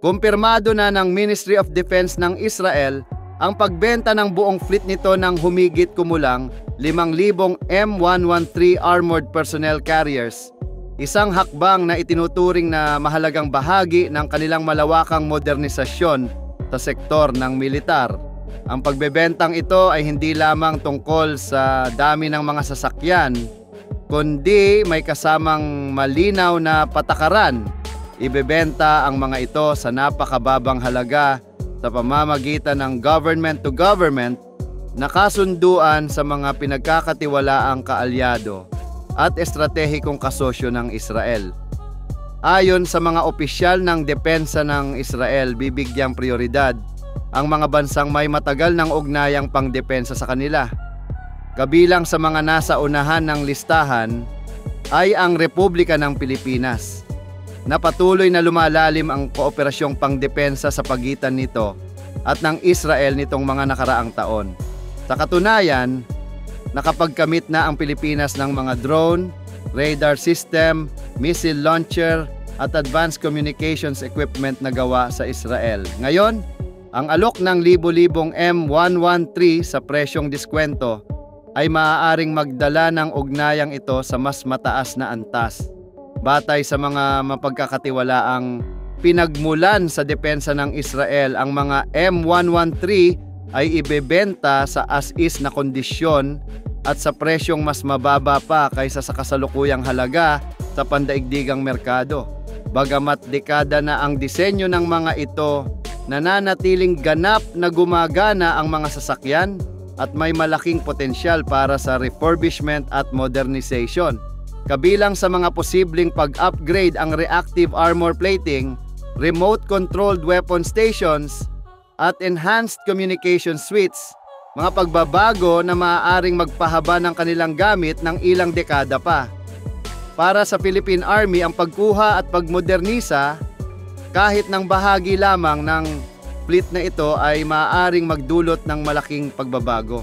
Kumpirmado na ng Ministry of Defense ng Israel ang pagbenta ng buong fleet nito ng humigit kumulang 5,000 M113 armored personnel carriers. Isang hakbang na itinuturing na mahalagang bahagi ng kanilang malawakang modernisasyon sa sektor ng militar. Ang pagbebentang ito ay hindi lamang tungkol sa dami ng mga sasakyan, kundi may kasamang malinaw na patakaran. Ibebenta ang mga ito sa napakababang halaga sa pamamagitan ng government-to-government na kasunduan sa mga pinagkakatiwalaang kaalyado at estratehikong kasosyo ng Israel. Ayon sa mga opisyal ng depensa ng Israel, bibigyang prioridad ang mga bansang may matagal ng ugnayang pangdepensa sa kanila. Kabilang sa mga nasa unahan ng listahan ay ang Republika ng Pilipinas, na patuloy na lumalalim ang kooperasyong pangdepensa sa pagitan nito at ng Israel nitong mga nakaraang taon. Sa katunayan, nakapagkamit na ang Pilipinas ng mga drone, radar system, missile launcher at advanced communications equipment na gawa sa Israel. Ngayon, ang alok ng libo-libong M113 sa presyong diskwento ay maaaring magdala ng ugnayang ito sa mas mataas na antas. Batay sa mga mapagkakatiwalaang pinagmulan sa depensa ng Israel, ang mga M113 ay ibebenta sa as-is na kondisyon at sa presyong mas mababa pa kaysa sa kasalukuyang halaga sa pandaigdigang merkado. Bagamat dekada na ang disenyo ng mga ito, nananatiling ganap na gumagana ang mga sasakyan at may malaking potensyal para sa refurbishment at modernization. Kabilang sa mga posibleng pag-upgrade ang reactive armor plating, remote-controlled weapon stations, at enhanced communication suites, mga pagbabago na maaaring magpahaba ng kanilang gamit ng ilang dekada pa. Para sa Philippine Army, ang pagkuha at pagmodernisa, kahit ng bahagi lamang ng fleet na ito ay maaaring magdulot ng malaking pagbabago.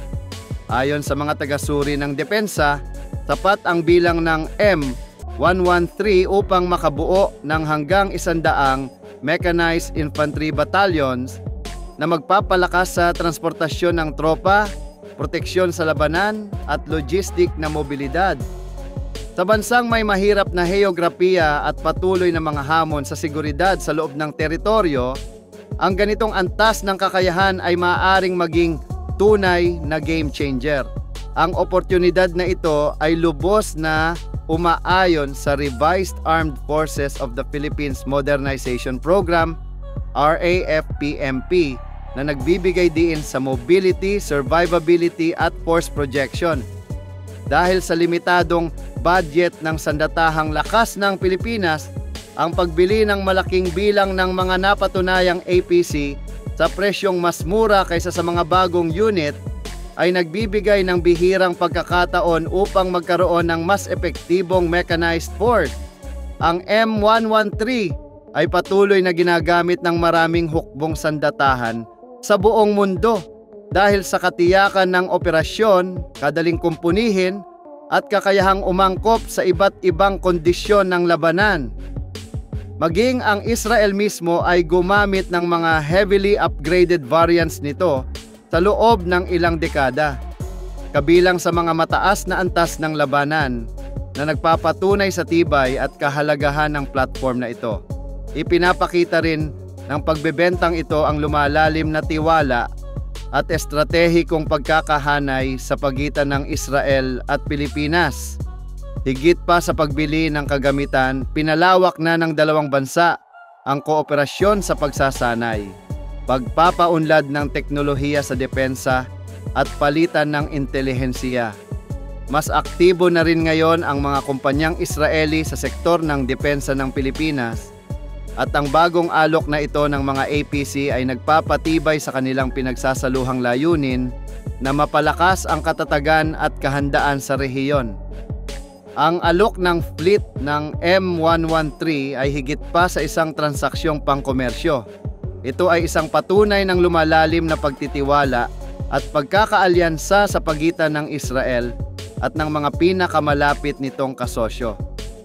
Ayon sa mga tagasuri ng depensa, sapat ang bilang ng M113 upang makabuo ng hanggang 100 mechanized infantry battalions na magpapalakas sa transportasyon ng tropa, proteksyon sa labanan at logistic na mobilidad. Sa bansang may mahirap na heograpiya at patuloy na mga hamon sa seguridad sa loob ng teritoryo, ang ganitong antas ng kakayahan ay maaaring maging tunay na game changer. Ang oportunidad na ito ay lubos na umaayon sa Revised Armed Forces of the Philippines Modernization Program, RAFPMP, na nagbibigay diin sa mobility, survivability at force projection. Dahil sa limitadong budget ng sandatahang lakas ng Pilipinas, ang pagbili ng malaking bilang ng mga napatunayang APC sa presyong mas mura kaysa sa mga bagong unit ay nagbibigay ng bihirang pagkakataon upang magkaroon ng mas epektibong mechanized force. Ang M113 ay patuloy na ginagamit ng maraming hukbong sandatahan sa buong mundo dahil sa katiyakan ng operasyon, kadaling kumpunihin at kakayahang umangkop sa iba't ibang kondisyon ng labanan. Maging ang Israel mismo ay gumamit ng mga heavily upgraded variants nito sa loob ng ilang dekada, kabilang sa mga mataas na antas ng labanan na nagpapatunay sa tibay at kahalagahan ng platform na ito. Ipinapakita rin ng pagbebentang ito ang lumalalim na tiwala at estratehikong pagkakahanay sa pagitan ng Israel at Pilipinas. Higit pa sa pagbili ng kagamitan, pinalawak na ng dalawang bansa ang kooperasyon sa pagsasanay, pagpapaunlad ng teknolohiya sa depensa at palitan ng intelihensiya. Mas aktibo na rin ngayon ang mga kumpanyang Israeli sa sektor ng depensa ng Pilipinas at ang bagong alok na ito ng mga APC ay nagpapatibay sa kanilang pinagsasaluhang layunin na mapalakas ang katatagan at kahandaan sa rehiyon. Ang alok ng fleet ng M113 ay higit pa sa isang transaksyong pangkomersyo. Ito ay isang patunay ng lumalalim na pagtitiwala at pagkakaalyansa sa pagitan ng Israel at ng mga pinakamalapit nitong kasosyo.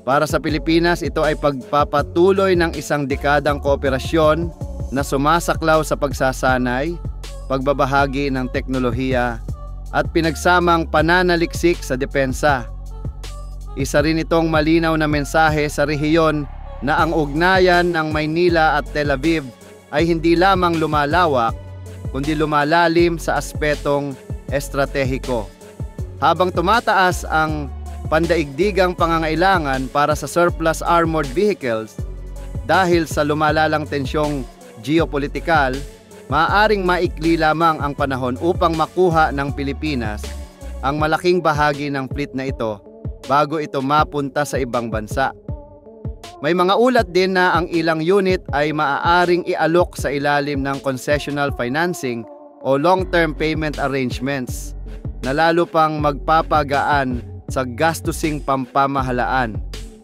Para sa Pilipinas, ito ay pagpapatuloy ng isang dekadang kooperasyon na sumasaklaw sa pagsasanay, pagbabahagi ng teknolohiya at pinagsamang pananaliksik sa depensa. Isa rin itong malinaw na mensahe sa rehiyon na ang ugnayan ng Maynila at Tel Aviv ay hindi lamang lumalawak, kundi lumalalim sa aspetong estratehiko. Habang tumataas ang pandaigdigang pangangailangan para sa surplus armored vehicles dahil sa lumalalang tensyong geopolitikal, maaaring maikli lamang ang panahon upang makuha ng Pilipinas ang malaking bahagi ng fleet na ito bago ito mapunta sa ibang bansa. May mga ulat din na ang ilang unit ay maaaring ialok sa ilalim ng concessional financing o long-term payment arrangements na lalo pang magpapagaan sa gastusing pampamahalaan.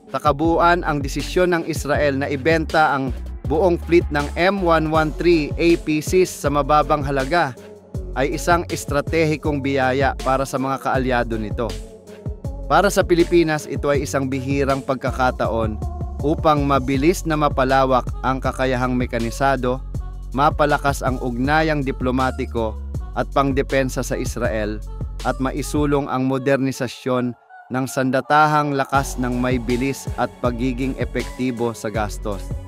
Sa kabuuan, ang desisyon ng Israel na ibenta ang buong fleet ng M113 APCs sa mababang halaga ay isang estratehikong biyaya para sa mga kaalyado nito. Para sa Pilipinas, ito ay isang bihirang pagkakataon upang mabilis na mapalawak ang kakayahang mekanisado, mapalakas ang ugnayang diplomatiko at pangdepensa sa Israel at maisulong ang modernisasyon ng sandatahang lakas ng may bilis at pagiging epektibo sa gastos.